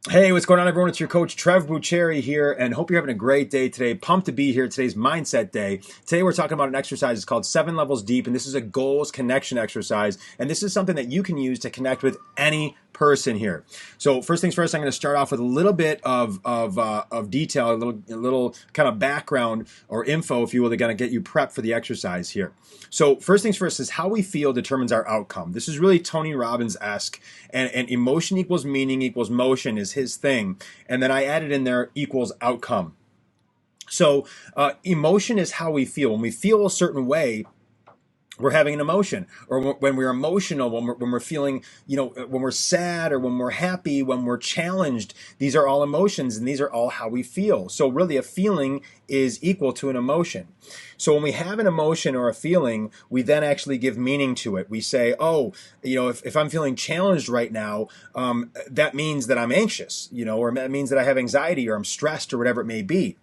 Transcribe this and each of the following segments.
Hey, what's going on, everyone? It's your coach, Trev Bucheri here, and hope you're having a great day today. Pumped to be here. Today's Mindset Day. Today, we're talking about an exercise. It's called 7 Levels Deep, and this is a goals connection exercise, and this is something that you can use to connect with any person here. So, first things first, I'm going to start off with a little bit of detail, a little kind of background or info, if you will, to kind of get you prepped for the exercise here. So, first things first is how we feel determines our outcome. This is really Tony Robbins-esque, and emotion equals meaning equals motion is his thing. And then I added in there equals outcome. So emotion is how we feel. When we feel a certain way, we're having an emotion, or when we're emotional, when we're feeling, when we're sad, or when we're happy, when we're challenged. These are all emotions, and these are all how we feel. So really, a feeling is equal to an emotion. So when we have an emotion or a feeling, we then actually give meaning to it. We say, oh, if I'm feeling challenged right now, that means that I'm anxious, or that means that I have anxiety, or I'm stressed, or whatever it may be.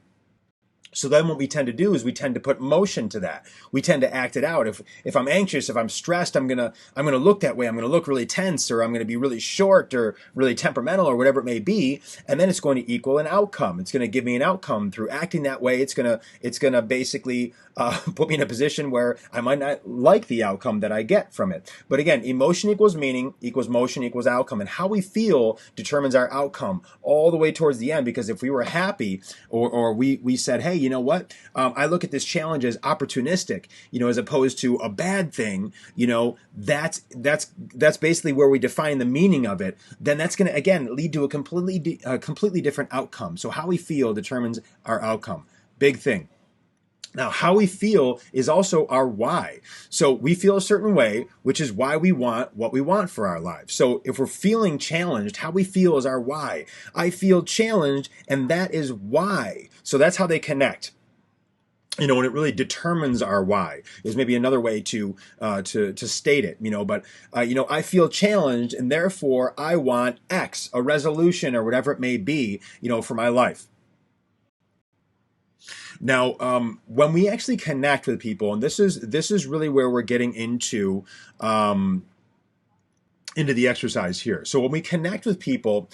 So then what we tend to do is we tend to put motion to that. We tend to act it out. If I'm anxious, if I'm stressed, I'm gonna look that way. I'm gonna look really tense, or I'm gonna be really short, or really temperamental, or whatever it may be. And then it's going to equal an outcome. It's gonna give me an outcome through acting that way. It's gonna basically put me in a position where I might not like the outcome that I get from it. But again, emotion equals meaning equals motion equals outcome, and how we feel determines our outcome all the way towards the end. Because if we were happy, or we said, hey, you know what? I look at this challenge as opportunistic, as opposed to a bad thing. That's basically where we define the meaning of it. Then that's going to again lead to a completely different outcome. So how we feel determines our outcome. Big thing. Now, how we feel is also our why. So we feel a certain way, which is why we want what we want for our lives. So if we're feeling challenged, how we feel is our why. I feel challenged, and that is why. So that's how they connect. And it really determines our why is maybe another way to state it. But I feel challenged, and therefore I want X, a resolution or whatever it may be, for my life. Now, when we actually connect with people, and this is really where we're getting into the exercise here. So when we connect with people,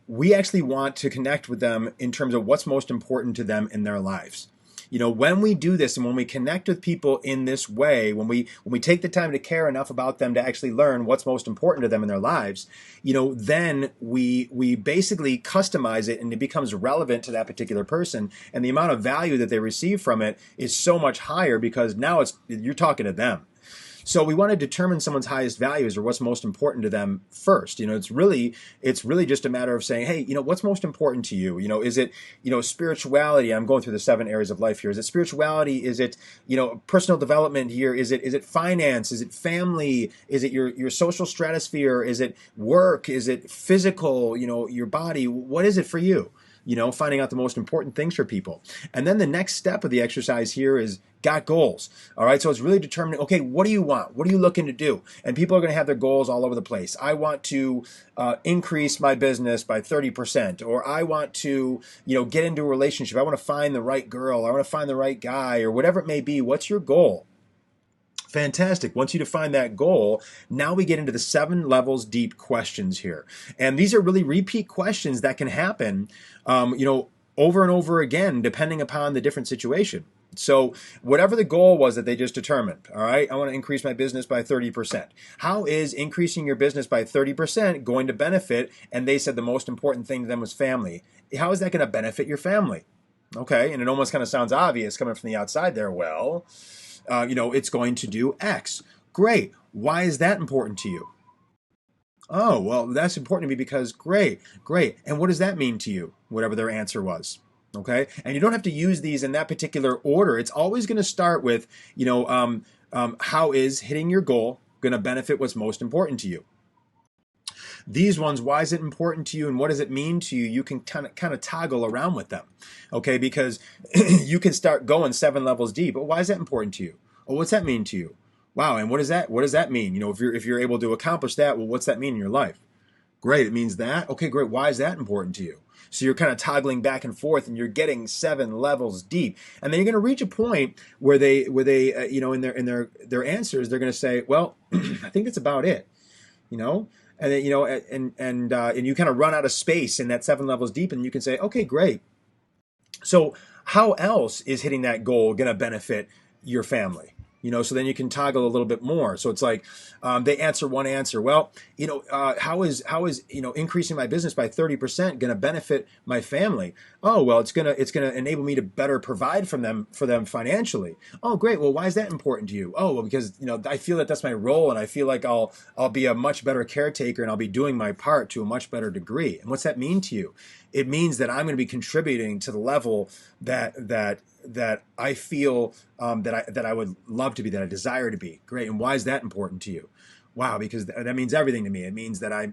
we actually want to connect with them in terms of what's most important to them in their lives. When we do this, and when we connect with people in this way, when we take the time to care enough about them to actually learn what's most important to them in their lives, then we basically customize it, and it becomes relevant to that particular person, and the amount of value that they receive from it is so much higher, because now you're talking to them. So we want to determine someone's highest values, or what's most important to them first. It's really just a matter of saying, hey, what's most important to you? Is it, spirituality? I'm going through the 7 areas of life here. Is it spirituality? Is it, personal development here? Is it finance? Is it family? Is it your social stratosphere? Is it work? Is it physical, your body? What is it for you? Finding out the most important things for people. And then the next step of the exercise here is got goals. All right. So it's really determining, okay, what do you want? What are you looking to do? And people are going to have their goals all over the place. I want to increase my business by 30%, or I want to, get into a relationship. I want to find the right girl. I want to find the right guy, or whatever it may be. What's your goal? Fantastic. Once you define that goal, now we get into the 7 levels deep questions here. And these are really repeat questions that can happen, over and over again, depending upon the different situation. So whatever the goal was that they just determined, all right, I want to increase my business by 30%. How is increasing your business by 30% going to benefit? And they said the most important thing to them was family. How is that going to benefit your family? Okay, and it almost kind of sounds obvious coming from the outside there. Well, it's going to do X. Great. Why is that important to you? Oh, well, that's important to me because great, great. And what does that mean to you? Whatever their answer was. Okay. And you don't have to use these in that particular order. It's always going to start with, how is hitting your goal going to benefit what's most important to you? These ones, why is it important to you, and what does it mean to you? You can kind of toggle around with them, okay? Because you can start going 7 levels deep. But why is that important to you? Oh, what's that mean to you? Wow, and what does that mean? If you're able to accomplish that, well, what's that mean in your life? Great, it means that. Okay, great. Why is that important to you? So you're kind of toggling back and forth, and you're getting 7 levels deep. And then you're going to reach a point where they in their answers, they're going to say, well, I think that's about it. You know, and then, and you kind of run out of space in that 7 levels deep, and you can say, okay, great. So how else is hitting that goal going to benefit your family? So then you can toggle a little bit more. So it's like they answer one answer. Well, how is increasing my business by 30% going to benefit my family? Oh, well, it's gonna enable me to better provide for them financially. Oh, great. Well, why is that important to you? Oh, well, because I feel that that's my role, and I feel like I'll be a much better caretaker, and I'll be doing my part to a much better degree. And what's that mean to you? It means that I'm going to be contributing to the level that I feel that I would love to be, that I desire to be. Great. And why is that important to you? Wow, because that means everything to me. It means that I'm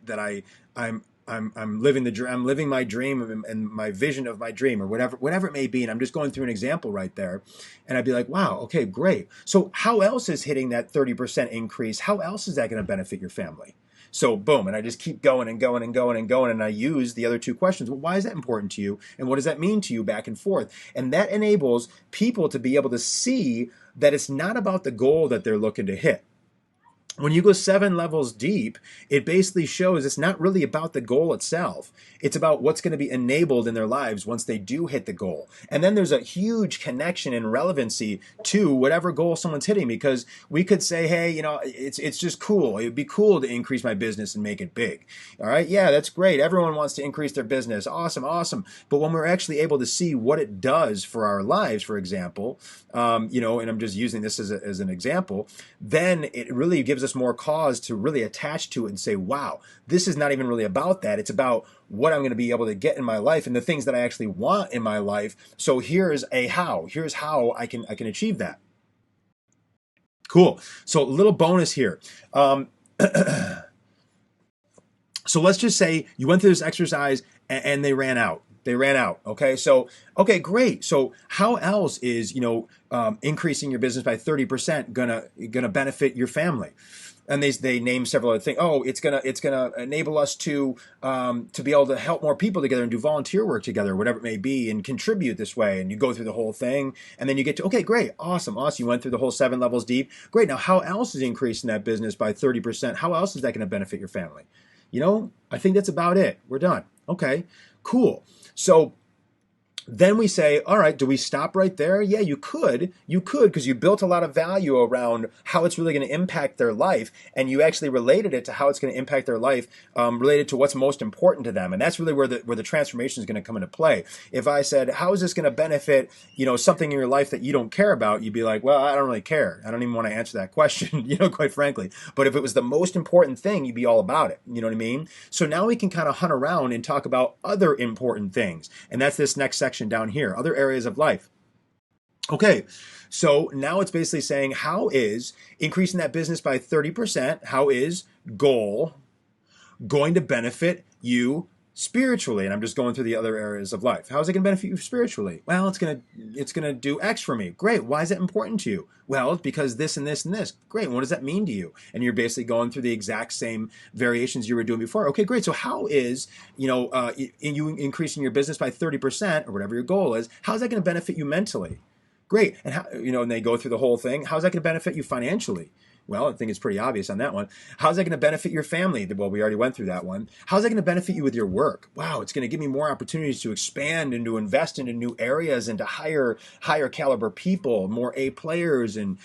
living the dream. I'm living my dream and my vision of my dream, or whatever it may be. And I'm just going through an example right there, and I'd be like, wow, okay, great. So how else is hitting that 30% increase? How else is that going to benefit your family? So boom, and I just keep going and going and going and going, and I use the other two questions. Well, why is that important to you, and what does that mean to you, back and forth? And that enables people to be able to see that it's not about the goal that they're looking to hit. When you go 7 levels deep, it basically shows it's not really about the goal itself. It's about what's going to be enabled in their lives once they do hit the goal. And then there's a huge connection and relevancy to whatever goal someone's hitting, because we could say, hey, it's just cool. It would be cool to increase my business and make it big. All right. Yeah, that's great. Everyone wants to increase their business. Awesome. Awesome. But when we're actually able to see what it does for our lives, for example, and I'm just using this as an example, then it really gives us more cause to really attach to it and say, wow, this is not even really about that. It's about what I'm going to be able to get in my life and the things that I actually want in my life. So here's how I can achieve that. Cool. So a little bonus here. So let's just say you went through this exercise and they ran out. Okay. So, okay, great. So how else is, increasing your business by 30% gonna benefit your family? And they name several other things. Oh, it's gonna enable us to be able to help more people together and do volunteer work together, whatever it may be, and contribute this way. And you go through the whole thing, and then you get to, okay, great, awesome. You went through the whole 7 levels deep. Great. Now, how else is increasing that business by 30%? How else is that going to benefit your family? I think that's about it. We're done. Okay, cool. So then we say, all right, do we stop right there? Yeah, you could, because you built a lot of value around how it's really going to impact their life, and you actually related it to how it's going to impact their life, related to what's most important to them, and that's really where the transformation is going to come into play. If I said, how is this going to benefit, something in your life that you don't care about, you'd be like, well, I don't really care. I don't even want to answer that question, quite frankly. But if it was the most important thing, you'd be all about it. You know what I mean? So now we can kind of hunt around and talk about other important things, and that's this next section down here, other areas of life. Okay, so now it's basically saying, how is increasing that business by 30%, how is goal going to benefit you spiritually? And I'm just going through the other areas of life. How is it going to benefit you spiritually? Well, it's going to do X for me. Great. Why is that important to you? Well, it's because this and this and this. Great. What does that mean to you? And you're basically going through the exact same variations you were doing before. Okay, great. So how is, you increasing your business by 30% or whatever your goal is, how is that going to benefit you mentally? Great. And how, and they go through the whole thing. How's that going to benefit you financially? Well, I think it's pretty obvious on that one. How's that going to benefit your family? Well, we already went through that one. How's that going to benefit you with your work? Wow, it's going to give me more opportunities to expand and to invest into new areas and to hire higher caliber people, more A players, and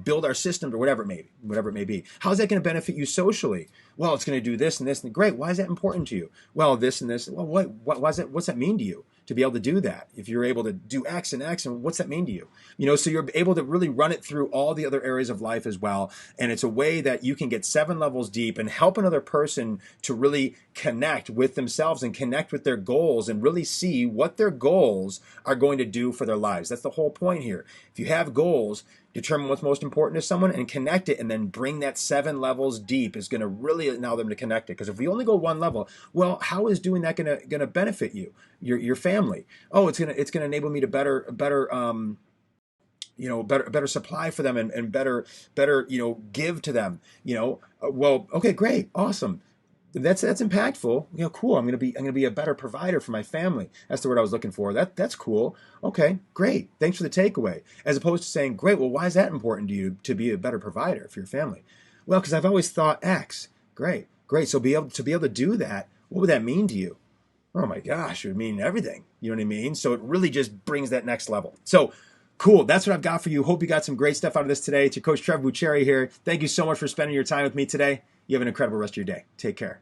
build our systems, or whatever it may be. How's that going to benefit you socially? Well, it's going to do this and this and great. Why is that important to you? Well, this and this. Well, what's that mean to you? To be able to do that, if you're able to do X and X, and what's that mean to you? So you're able to really run it through all the other areas of life as well. And it's a way that you can get 7 levels deep and help another person to really connect with themselves and connect with their goals and really see what their goals are going to do for their lives. That's the whole point here. If you have goals, determine what's most important to someone and connect it, and then bring that 7 levels deep is going to really allow them to connect it. Because if we only go 1 level, well, how is doing that going to benefit you, your family? Oh, it's going to enable me to better supply for them and better give to them. Well, okay, great, awesome. That's impactful. Cool. I'm gonna be a better provider for my family. That's the word I was looking for. That's cool. Okay, great. Thanks for the takeaway. As opposed to saying, great. Well, why is that important to you to be a better provider for your family? Well, because I've always thought X. Great. Great. So to be able to do that, what would that mean to you? Oh my gosh, it would mean everything. You know what I mean? So it really just brings that next level. So cool. That's what I've got for you. Hope you got some great stuff out of this today. It's your coach Trevor Bucheri here. Thank you so much for spending your time with me today. You have an incredible rest of your day. Take care.